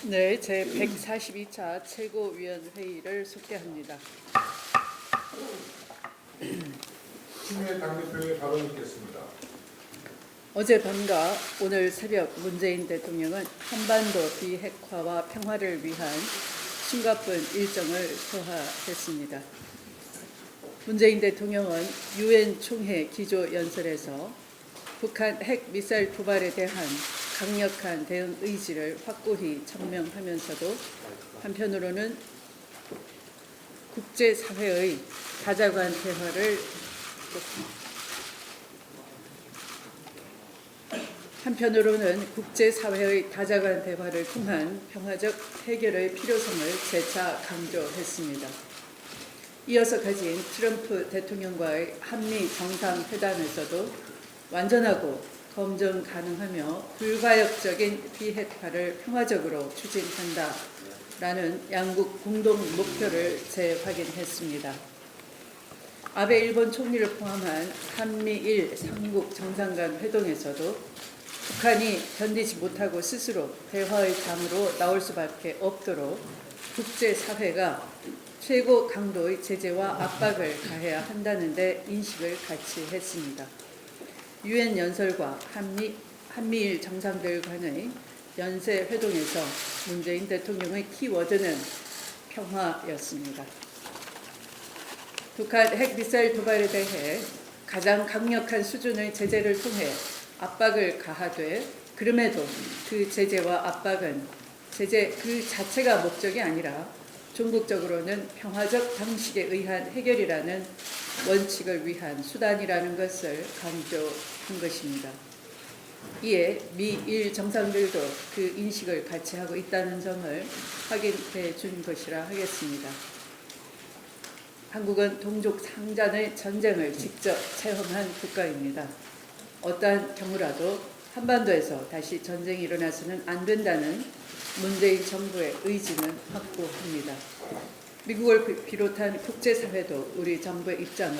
네, 제 142차 최고위원회의를 속개합니다. 추미애 당대표의 발언 있겠습니다. 어젯밤과 오늘 새벽 문재인 대통령은 한반도 비핵화와 평화를 위한 숨가쁜 일정을 소화했습니다. 문재인 대통령은 유엔 총회 기조연설에서 북한 핵 미사일 도발에 대한 강력한 대응 의지를 확고히 천명하면서도 한편으로는 국제사회의 다자간 대화를 통한 평화적 해결의 필요성을 재차 강조했습니다. 이어서 가진 트럼프 대통령과의 한미 정상회담에서도 완전하고 검증 가능하며 불가역적인 비핵화를 평화적으로 추진한다라는 양국 공동 목표를 재확인했습니다. 아베 일본 총리를 포함한 한미일 3국 정상 간 회동에서도 북한이 견디지 못하고 스스로 대화의 장으로 나올 수밖에 없도록 국제사회가 최고 강도의 제재와 압박을 가해야 한다는 데 인식을 같이 했습니다. 유엔 연설과 한미일 정상들 간의 연쇄 회동에서 문재인 대통령의 키워드는 평화였습니다. 북한 핵미사일 도발에 대해 가장 강력한 수준의 제재를 통해 압박을 가하되 그럼에도 그 제재와 압박은 제재 그 자체가 목적이 아니라 종국적으로는 평화적 방식에 의한 해결이라는 원칙을 위한 수단이라는 것을 강조한 것입니다. 이에 미일 정상들도 그 인식을 같이 하고 있다는 점을 확인해 준 것이라 하겠습니다. 한국은 동족 상잔의 전쟁을 직접 체험한 국가입니다. 어떠한 경우라도 한반도에서 다시 전쟁이 일어나서는 안 된다는 문재인 정부의 의지는 확고합니다. 미국을 비롯한 국제사회도 우리 정부의 입장을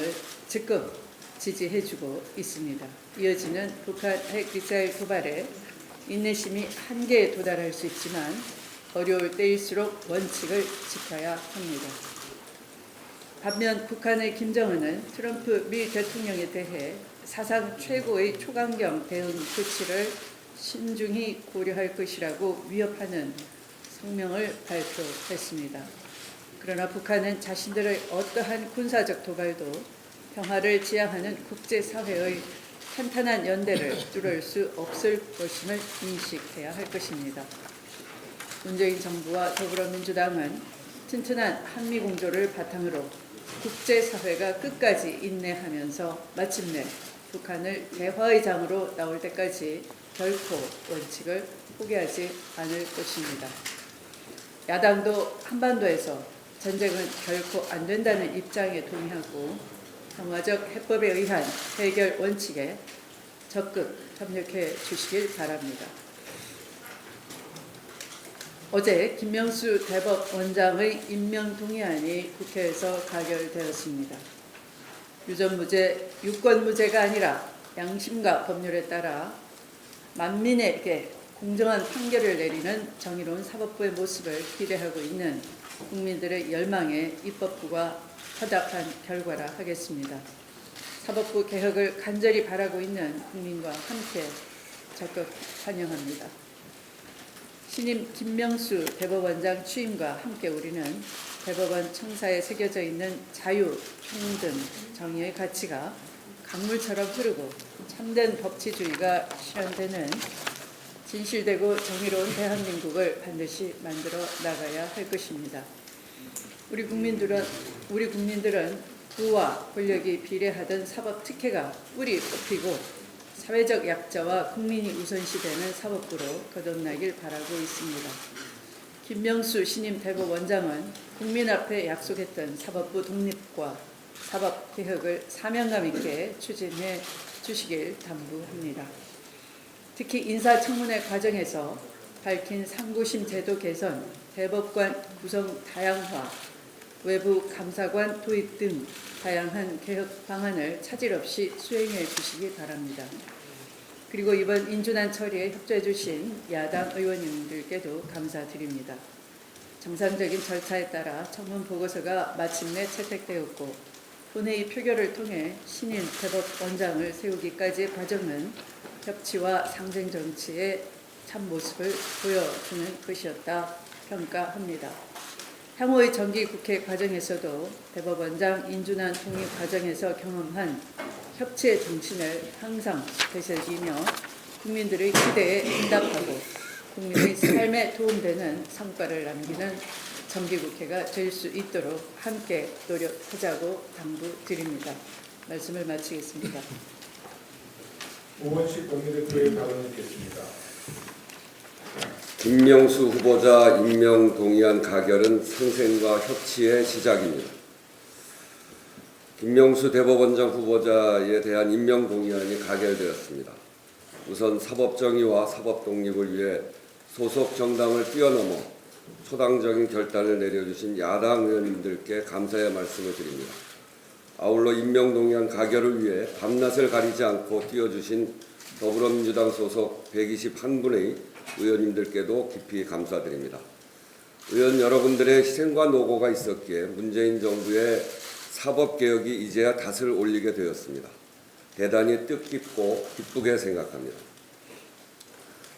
적극 지지해주고 있습니다. 이어지는 북한 핵미사일 도발에 인내심이 한계에 도달할 수 있지만 어려울 때일수록 원칙을 지켜야 합니다. 반면 북한의 김정은은 트럼프 미 대통령에 대해 사상 최고의 초강경 대응 조치를 신중히 고려할 것이라고 위협하는 성명을 발표했습니다. 그러나 북한은 자신들의 어떠한 군사적 도발도 평화를 지향하는 국제사회의 탄탄한 연대를 뚫을 수 없을 것임을 인식해야 할 것입니다. 문재인 정부와 더불어민주당은 튼튼한 한미공조를 바탕으로 국제사회가 끝까지 인내하면서 마침내 북한을 대화의 장으로 나올 때까지 결코 원칙을 포기하지 않을 것입니다. 야당도 한반도에서 전쟁은 결코 안 된다는 입장에 동의하고 평화적 해법에 의한 해결 원칙에 적극 협력해 주시길 바랍니다. 어제 김명수 대법원장의 임명 동의안이 국회에서 가결되었습니다. 유전무죄, 유권무죄가 아니라 양심과 법률에 따라 만민에게 공정한 판결을 내리는 정의로운 사법부의 모습을 기대하고 있는 국민들의 열망에 입법부가 화답한 결과라 하겠습니다. 사법부 개혁을 간절히 바라고 있는 국민과 함께 적극 환영합니다. 신임 김명수 대법원장 취임과 함께 우리는 대법원 청사에 새겨져 있는 자유, 평등, 정의의 가치가 강물처럼 흐르고 참된 법치주의가 실현되는 진실되고 정의로운 대한민국을 반드시 만들어 나가야 할 것입니다. 우리 국민들은 부와 권력이 비례하던 사법 특혜가 뿌리 뽑히고 사회적 약자와 국민이 우선시되는 사법부로 거듭나길 바라고 있습니다. 김명수 신임 대법원장은 국민 앞에 약속했던 사법부 독립과 사법개혁을 사명감 있게 추진해 주시길 당부합니다. 특히 인사청문회 과정에서 밝힌 상고심 제도 개선, 대법관 구성 다양화, 외부 감사관 도입 등 다양한 개혁 방안을 차질 없이 수행해 주시기 바랍니다. 그리고 이번 인준안 처리에 협조해 주신 야당 의원님들께도 감사드립니다. 정상적인 절차에 따라 청문 보고서가 마침내 채택되었고 본회의 표결을 통해 신임 대법원장을 세우기까지의 과정은 협치와 상생 정치의 참모습을 보여주는 것이었다 평가합니다. 향후의 정기국회 과정에서도 대법원장 인준안 통일 과정에서 경험한 협치의 정신을 항상 되새기며 국민들의 기대에 응답하고 국민의 삶에 도움되는 성과를 남기는 정기국회가 될 수 있도록 함께 노력하자고 당부드립니다. 말씀을 마치겠습니다. 우원식 원내대표의 발언을 듣겠습니다. 김명수 후보자 임명 동의안 가결은 상생과 협치의 시작입니다. 김명수 대법원장 후보자에 대한 임명 동의안이 가결되었습니다. 우선 사법정의와 사법독립을 위해 소속 정당을 뛰어넘어 초당적인 결단을 내려주신 야당 의원님들께 감사의 말씀을 드립니다. 아울러 임명 동의안 가결을 위해 밤낮을 가리지 않고 뛰어주신 더불어민주당 소속 121분의 의원님들께도 깊이 감사드립니다. 의원 여러분들의 희생과 노고가 있었기에 문재인 정부의 사법개혁이 이제야 닷을 올리게 되었습니다. 대단히 뜻깊고 기쁘게 생각합니다.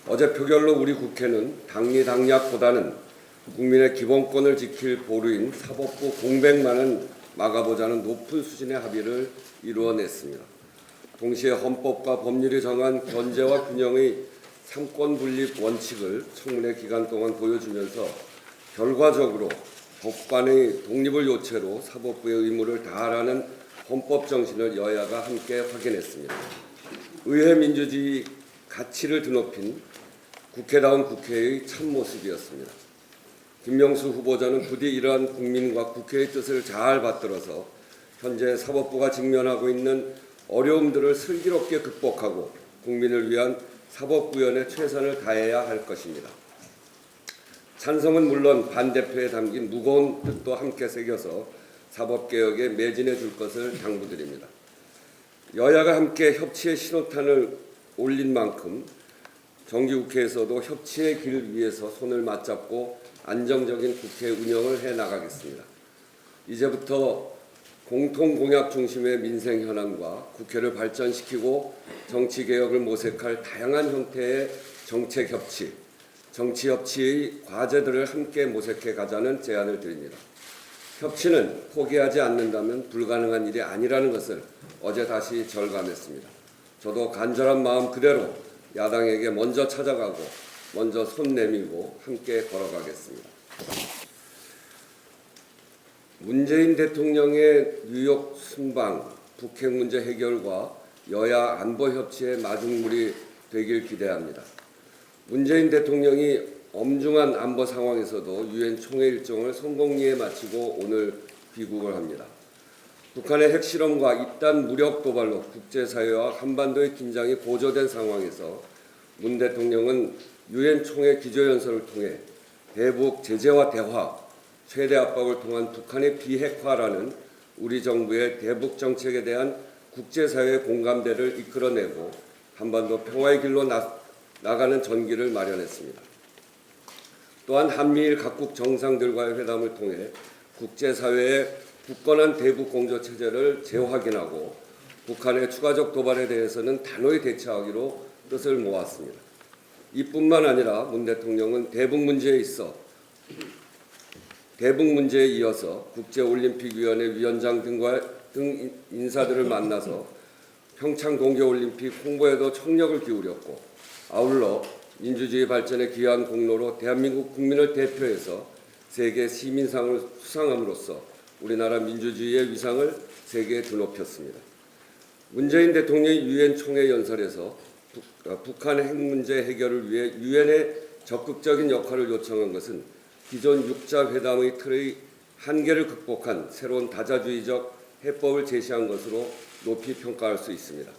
어제 표결로 우리 국회는 당리당략보다는 국민의 기본권을 지킬 보루인 사법부 공백만은 막아보자는 높은 수준의 합의를 이루어냈습니다. 동시에 헌법과 법률이 정한 견제와 균형의 삼권분립 원칙을 청문회 기간 동안 보여주면서 결과적으로 법관의 독립을 요체로 사법부의 의무를 다하라는 헌법 정신을 여야가 함께 확인했습니다. 의회 민주주의 가치를 드높인 국회다운 국회의 참모습이었습니다. 김명수 후보자는 부디 이러한 국민과 국회의 뜻을 잘 받들어서 현재 사법부가 직면하고 있는 어려움들을 슬기롭게 극복하고 국민을 위한 사법구현에 최선을 다해야 할 것입니다. 찬성은 물론 반대표에 담긴 무거운 뜻도 함께 새겨서 사법개혁에 매진해 줄 것을 당부드립니다. 여야가 함께 협치의 신호탄을 올린 만큼 정기국회에서도 협치의 길 위에서 손을 맞잡고 안정적인 국회 운영을 해나가겠습니다. 이제부터 공통공약 중심의 민생 현안과 국회를 발전시키고 정치개혁을 모색할 다양한 형태의 정책 협치, 정치 협치의 과제들을 함께 모색해 가자는 제안을 드립니다. 협치는 포기하지 않는다면 불가능한 일이 아니라는 것을 어제 다시 절감했습니다. 저도 간절한 마음 그대로 야당에게 먼저 찾아가고 먼저 손 내밀고 함께 걸어가겠습니다. 문재인 대통령의 뉴욕 순방, 북핵 문제 해결과 여야 안보 협치의 마중물이 되길 기대합니다. 문재인 대통령이 엄중한 안보 상황에서도 유엔 총회 일정을 성공리에 마치고 오늘 귀국을 합니다. 북한의 핵실험과 잇단 무력 도발로 국제사회와 한반도의 긴장이 고조된 상황에서 문 대통령은 유엔 총회 기조연설을 통해 대북 제재와 대화, 최대 압박을 통한 북한의 비핵화라는 우리 정부의 대북 정책에 대한 국제사회의 공감대를 이끌어내고 한반도 평화의 길로 나가는 전기를 마련했습니다. 또한 한미일 각국 정상들과의 회담을 통해 국제사회의 굳건한 대북 공조 체제를 재확인하고 북한의 추가적 도발에 대해서는 단호히 대처하기로 뜻을 모았습니다. 이뿐만 아니라 문 대통령은 대북 문제에 이어서 국제올림픽위원회 위원장 등 인사들을 만나서 평창 동계올림픽 홍보에도 총력을 기울였고 아울러 민주주의 발전에 기여한 공로로 대한민국 국민을 대표해서 세계 시민상을 수상함으로써 우리나라 민주주의의 위상을 세계에 드높였습니다. 문재인 대통령이 유엔 총회 연설에서 북한 핵 문제 해결을 위해 유엔의 적극적인 역할을 요청한 것은 기존 6자 회담의 틀의 한계를 극복한 새로운 다자주의적 해법을 제시한 것으로 높이 평가할 수 있습니다.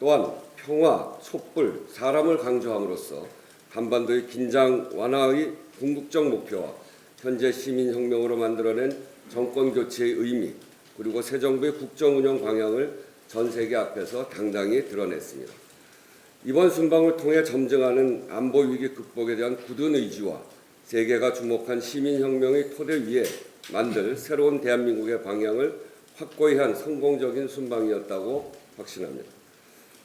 또한 평화, 촛불, 사람을 강조함으로써 한반도의 긴장 완화의 궁극적 목표와 현재 시민혁명으로 만들어낸 정권교체의 의미 그리고 새 정부의 국정운영 방향을 전 세계 앞에서 당당히 드러냈습니다. 이번 순방을 통해 점증하는 안보 위기 극복에 대한 굳은 의지와 세계가 주목한 시민혁명의 토대 위에 만들 새로운 대한민국의 방향을 확고히 한 성공적인 순방이었다고 확신합니다.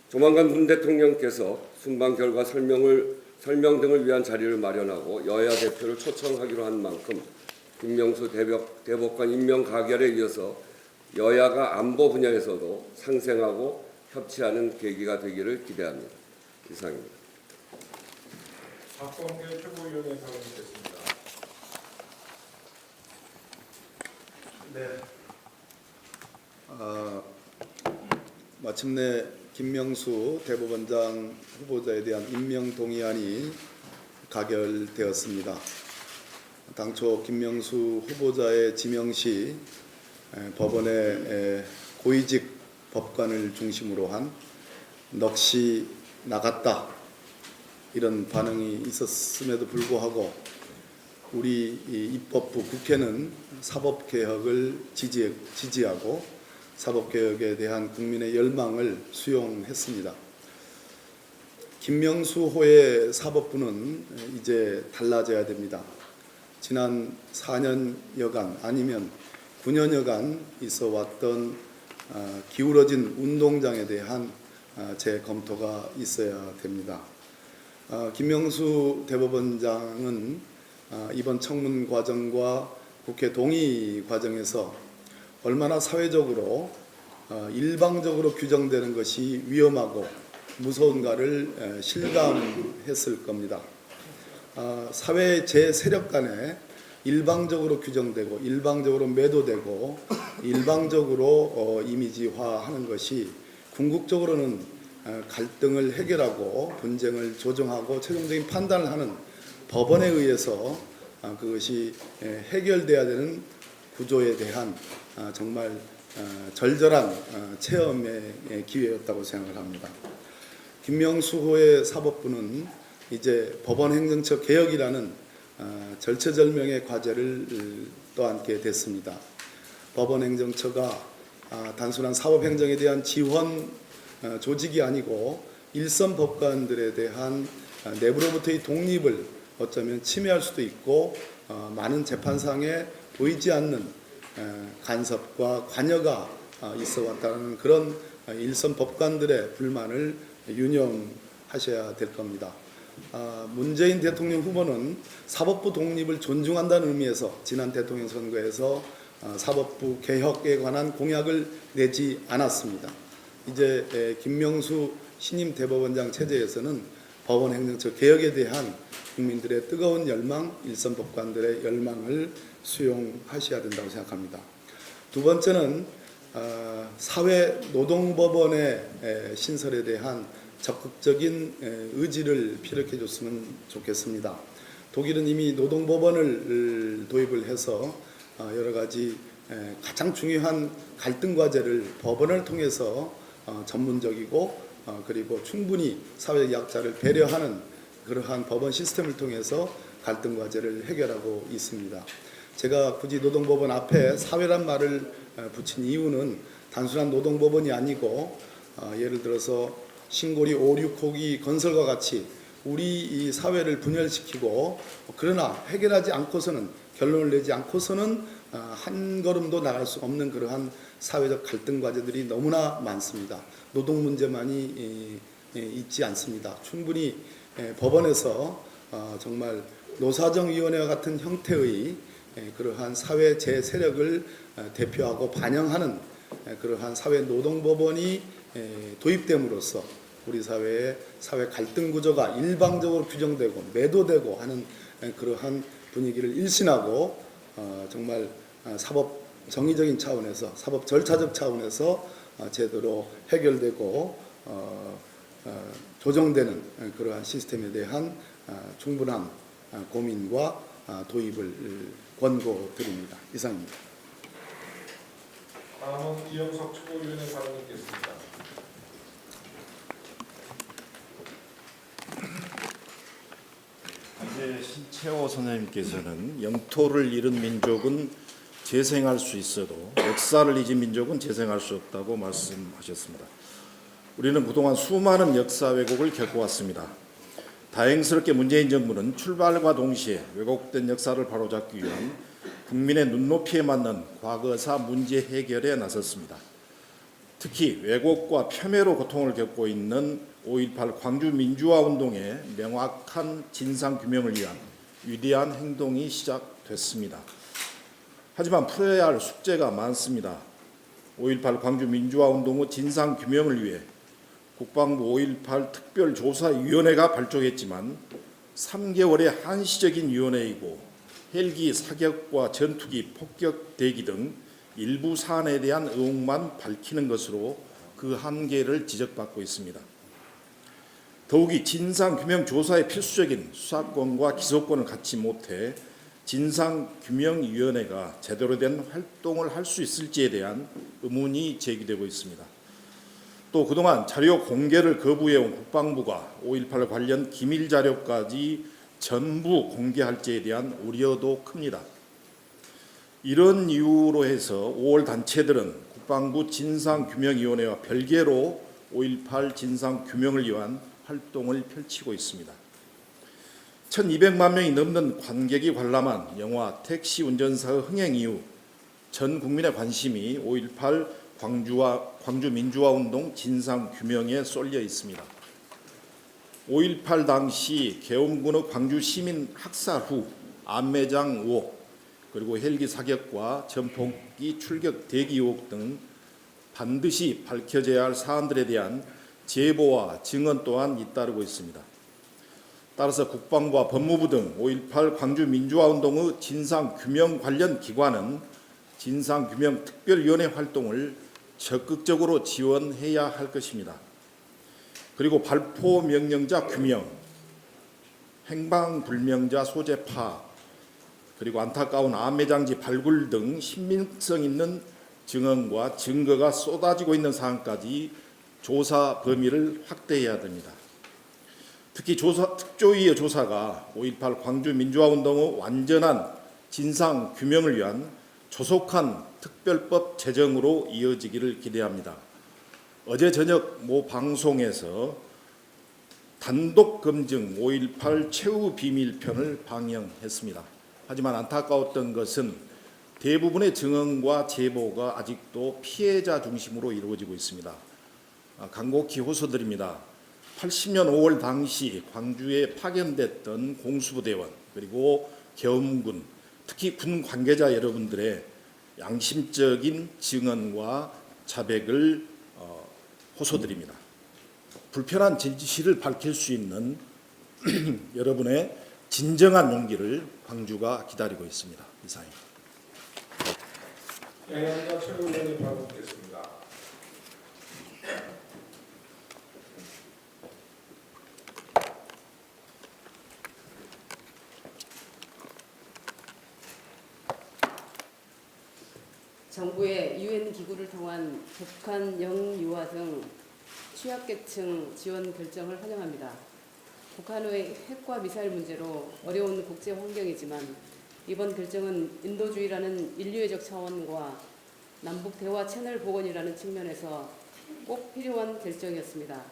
조만간 문 대통령께서 순방 결과 설명 등을 위한 자리를 마련하고 여야 대표를 초청하기로 한 만큼 김명수 대법관 임명 가결에 이어서 여야가 안보 분야에서도 상생하고 협치하는 계기가 되기를 기대합니다. 이상입니다. 박범계 최고위원의 발언이 있겠습니다. 네. 마침내 김명수 대법원장 후보자에 대한 임명 동의안이 가결되었습니다. 당초 김명수 후보자의 지명 시 법원의 고위직 법관을 중심으로 한 넋이 나갔다 이런 반응이 있었음에도 불구하고 우리 입법부 국회는 사법개혁을 지지하고 사법개혁에 대한 국민의 열망을 수용했습니다. 김명수호의 사법부는 이제 달라져야 됩니다. 지난 4년여간 아니면 9년여간 있어왔던 기울어진 운동장에 대한 재검토가 있어야 됩니다. 김명수 대법원장은 이번 청문 과정과 국회 동의 과정에서 얼마나 사회적으로 일방적으로 규정되는 것이 위험하고 무서운가를 실감했을 겁니다. 사회 제 세력 간에 일방적으로 규정되고 일방적으로 매도되고 일방적으로 이미지화하는 것이 궁극적으로는 갈등을 해결하고 분쟁을 조정하고 최종적인 판단을 하는 법원에 의해서 그것이 해결돼야 되는 구조에 대한 정말 절절한 체험의 기회였다고 생각을 합니다. 김명수호의 사법부는 이제 법원 행정처 개혁이라는 절체절명의 과제를 떠안게 됐습니다. 법원 행정처가 단순한 사법행정에 대한 지원 조직이 아니고 일선 법관들에 대한 내부로부터의 독립을 어쩌면 침해할 수도 있고 많은 재판상에 보이지 않는 간섭과 관여가 있어 왔다는 그런 일선 법관들의 불만을 유념하셔야 될 겁니다. 문재인 대통령 후보는 사법부 독립을 존중한다는 의미에서 지난 대통령 선거에서 사법부 개혁에 관한 공약을 내지 않았습니다. 이제 김명수 신임 대법원장 체제에서는 법원 행정처 개혁에 대한 국민들의 뜨거운 열망, 일선 법관들의 열망을 수용하셔야 된다고 생각합니다. 두 번째는 사회노동법원의 신설에 대한 적극적인 의지를 피력해 줬으면 좋겠습니다. 독일은 이미 노동법원을 도입을 해서 여러 가지 가장 중요한 갈등 과제를 법원을 통해서 전문적이고 그리고 충분히 사회 약자를 배려하는 그러한 법원 시스템을 통해서 갈등 과제를 해결하고 있습니다. 제가 굳이 노동법원 앞에 사회란 말을 붙인 이유는 단순한 노동법원이 아니고 예를 들어서 신고리 5, 6호기 건설과 같이 우리 이 사회를 분열시키고 그러나 해결하지 않고서는 결론을 내지 않고서는 한 걸음도 나갈 수 없는 그러한 사회적 갈등 과제들이 너무나 많습니다. 노동 문제만이 있지 않습니다. 충분히 법원에서 정말 노사정위원회와 같은 형태의 그러한 사회 제 세력을 대표하고 반영하는 그러한 사회 노동법원이 도입됨으로써 우리 사회의 사회 갈등 구조가 일방적으로 규정되고 매도되고 하는 그러한 분위기를 일신하고 정말 사법 정의적인 차원에서 사법 절차적 차원에서 제대로 해결되고 조정되는 그러한 시스템에 대한 충분한 고민과 도입을 권고드립니다. 이상입니다. 다음은 이영석 최고위원의 발언이 있겠습니다. 이제 신채호 선생님께서는 영토를 잃은 민족은 재생할 수 있어도 역사를 잊은 민족은 재생할 수 없다고 말씀하셨습니다. 우리는 그동안 수많은 역사 왜곡을 겪어왔습니다. 다행스럽게 문재인 정부는 출발과 동시에 왜곡된 역사를 바로잡기 위한 국민의 눈높이에 맞는 과거사 문제 해결에 나섰습니다. 특히 왜곡과 폄훼로 고통을 겪고 있는 5.18 광주 민주화 운동의 명확한 진상 규명을 위한 위대한 행동이 시작됐습니다. 하지만 풀어야 할 숙제가 많습니다. 5.18 광주 민주화 운동 후 진상 규명을 위해 국방부 5.18 특별조사위원회가 발족했지만 3개월의 한시적인 위원회이고 헬기 사격과 전투기 폭격 대기 등 일부 사안에 대한 의혹만 밝히는 것으로 그 한계를 지적받고 있습니다. 더욱이 진상규명조사의 필수적인 수사권과 기소권을 갖지 못해 진상규명위원회가 제대로 된 활동을 할 수 있을지에 대한 의문이 제기되고 있습니다. 또 그동안 자료 공개를 거부해온 국방부가 5.18 관련 기밀 자료까지 전부 공개할지에 대한 우려도 큽니다. 이런 이유로 해서 5월 단체들은 국방부 진상규명위원회와 별개로 5.18 진상규명을 위한 활동을 펼치고 있습니다. 1200만 명이 넘는 관객이 관람한 영화 택시 운전사의 흥행 이후 전 국민의 관심이 5.18 광주 민주화 운동 진상 규명에 쏠려 있습니다. 5.18 당시 계엄군의 광주 시민 학살 후 안매장 의혹, 그리고 헬기 사격과 전폭기 출격 대기 의혹 등 반드시 밝혀져야 할 사안들에 대한 제보와 증언 또한 잇따르고 있습니다. 따라서 국방부와 법무부 등 5.18 광주 민주화 운동의 진상 규명 관련 기관은 진상 규명 특별위원회 활동을 적극적으로 지원해야 할 것입니다. 그리고 발포 명령자 규명, 행방불명자 소재 파악, 그리고 안타까운 암매장지 발굴 등 신빙성 있는 증언과 증거가 쏟아지고 있는 사안까지 조사 범위를 확대해야 됩니다. 특히 특조위의 조사가 5.18 광주 민주화 운동의 완전한 진상 규명을 위한 조속한 특별법 제정으로 이어지기를 기대합니다. 어제 저녁 모 방송에서 단독 검증 5.18 최후 비밀편을 방영했습니다. 하지만 안타까웠던 것은 대부분의 증언과 제보가 아직도 피해자 중심으로 이루어지고 있습니다. 간곡히 호소드립니다. 80년 5월 당시 광주에 파견됐던 공수부대원 그리고 계엄군, 특히 군 관계자 여러분들의 양심적인 증언과 자백을 호소드립니다. 불편한 진실을 밝힐 수 있는 여러분의 진정한 용기를 광주가 기다리고 있습니다. 이상입니다. 양양자 최고위원이 발언하겠습니다. 정부의 유엔 기구를 통한 북한 영유아 등 취약계층 지원 결정을 환영합니다. 북한의 핵과 미사일 문제로 어려운 국제 환경이지만 이번 결정은 인도주의라는 인류애적 차원과 남북 대화 채널 복원이라는 측면에서 꼭 필요한 결정이었습니다.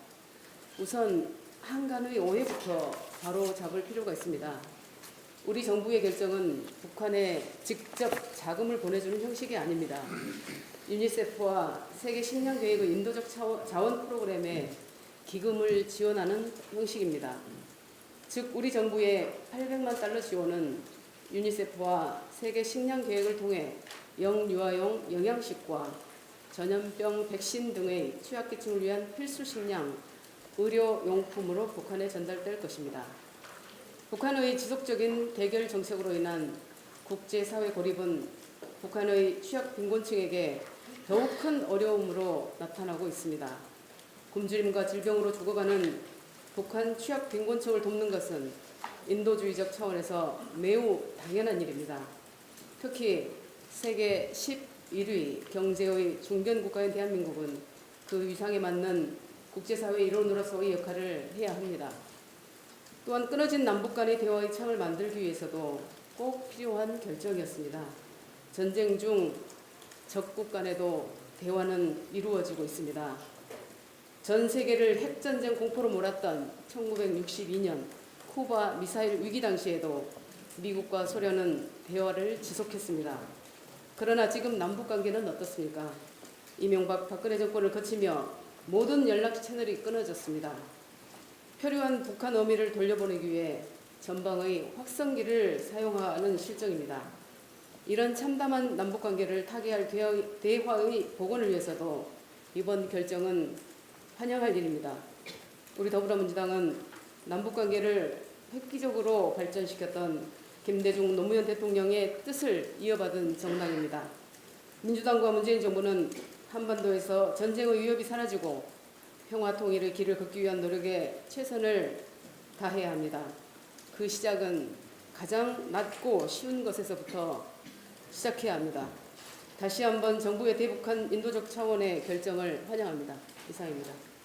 우선 한간의 오해부터 바로 잡을 필요가 있습니다. 우리 정부의 결정은 북한에 직접 자금을 보내주는 형식이 아닙니다. 유니세프와 세계 식량계획의 인도적 자원 프로그램에 기금을 지원하는 형식입니다. 즉 우리 정부의 800만 달러 지원은 유니세프와 세계 식량계획을 통해 영유아용 영양식과 전염병 백신 등의 취약계층을 위한 필수 식량, 의료용품으로 북한에 전달될 것입니다. 북한의 지속적인 대결 정책으로 인한 국제사회 고립은 북한의 취약 빈곤층에게 더욱 큰 어려움으로 나타나고 있습니다. 굶주림과 질병으로 죽어가는 북한 취약 빈곤층을 돕는 것은 인도주의적 차원에서 매우 당연한 일입니다. 특히 세계 11위 경제의 중견 국가인 대한민국은 그 위상에 맞는 국제사회 일원으로서의 역할을 해야 합니다. 또한 끊어진 남북 간의 대화의 창을 만들기 위해서도 꼭 필요한 결정이었습니다. 전쟁 중 적국 간에도 대화는 이루어지고 있습니다. 전 세계를 핵전쟁 공포로 몰았던 1962년 쿠바 미사일 위기 당시에도 미국과 소련은 대화를 지속했습니다. 그러나 지금 남북 관계는 어떻습니까? 이명박 박근혜 정권을 거치며 모든 연락 채널이 끊어졌습니다. 표류한 북한 어미를 돌려보내기 위해 전방의 확성기를 사용하는 실정입니다. 이런 참담한 남북관계를 타개할 대화의 복원을 위해서도 이번 결정은 환영할 일입니다. 우리 더불어민주당은 남북관계를 획기적으로 발전시켰던 김대중 노무현 대통령의 뜻을 이어받은 정당입니다. 민주당과 문재인 정부는 한반도에서 전쟁의 위협이 사라지고 평화 통일의 길을 걷기 위한 노력에 최선을 다해야 합니다. 그 시작은 가장 낮고 쉬운 것에서부터 시작해야 합니다. 다시 한번 정부의 대북한 인도적 차원의 결정을 환영합니다. 이상입니다.